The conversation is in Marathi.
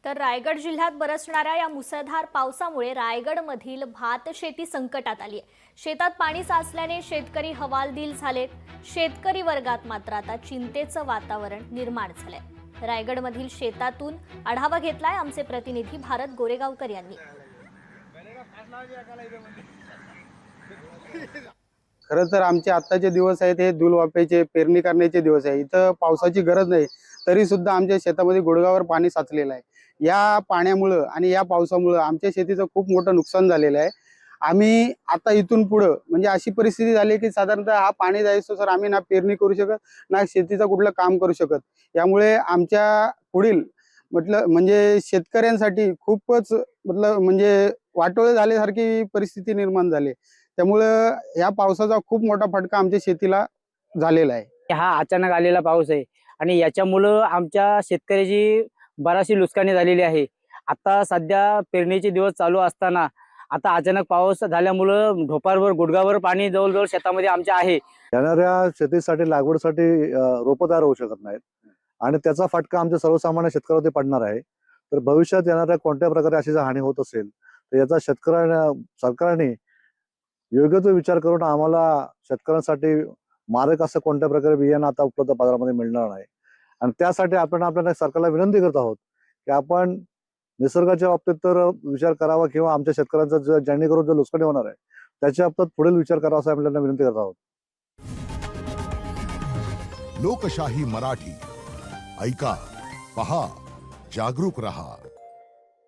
तर रायगड जिल्ह्यात बरसणाऱ्या या मुसळधार पावसामुळे रायगडमधील भात शेती संकटात आली आहे। शेतात पाणी साचल्याने शेतकरी हवालदिल झालेत। शेतकरी वर्गात मात्र आता चिंतेचं वातावरण निर्माण झालंय। रायगडमधील शेतातून आढावा घेतलाय आमचे प्रतिनिधी भारत गोरेगावकर यांनी। खरं तर आमचे आत्ताचे दिवस आहेत हे दुलवापेचे पेरणी करण्याचे दिवस आहे। इथं पावसाची गरज नाही तरी सुद्धा आमच्या शेतामध्ये गुडघावर पाणी साचलेलं आहे। या पाण्यामुळे आणि या पावसामुळे आमच्या शेतीचं खूप मोठं नुकसान झालेलं आहे। आम्ही आता इथून पुढे म्हणजे अशी परिस्थिती झाली की साधारणतः हा पाणी जायचं सर आम्ही ना पेरणी करू शकत ना शेतीचं कुठलं काम करू शकत। यामुळे आमच्या पुढील म्हणजे शेतकऱ्यांसाठी खूपच म्हणजे वाटोळे झाल्यासारखी परिस्थिती निर्माण झाली। त्यामुळं या पावसाचा खूप मोठा फटका आमच्या शेतीला झालेला आहे। हा अचानक आलेला पाऊस आहे आणि याच्यामुळं आमच्या शेतकऱ्याची बराचशी नुकसानी झालेली आहे। आता सध्या पेरणीचे दिवस चालू असताना आता अचानक पाऊस झाल्यामुळं ढोपारवर गुडघावर पाणी जवळजवळ शेतामध्ये आमच्या आहे। येणाऱ्या शेतीसाठी लागवडीसाठी रोपं तयार होऊ शकत नाहीत आणि त्याचा फटका आमच्या सर्वसामान्य शेतकऱ्यावरती पडणार आहे। तर भविष्यात येणाऱ्या कोणत्या प्रकारे अशी जर हानी होत असेल तर याचा सरकारने योग्य तो विचार करून आम्हाला शेतकऱ्यांसाठी मारक असं कोणत्या प्रकारे बियाणं आता उपलब्ध बाजारामध्ये मिळणार नाही। आणि त्यासाठी आपण आपल्या सरकारला विनंती करत आहोत की आपण निसर्गाच्या बाबतीत तर विचार करावा किंवा आमच्या शेतकऱ्यांचा जेणेकरून जो नुकसानी होणार आहे त्याच्या बाबतीत पुढील विचार करावा असं आपल्याला विनंती करत आहोत। लोकशाही मराठी ऐका, पहा, जागरूक रहा।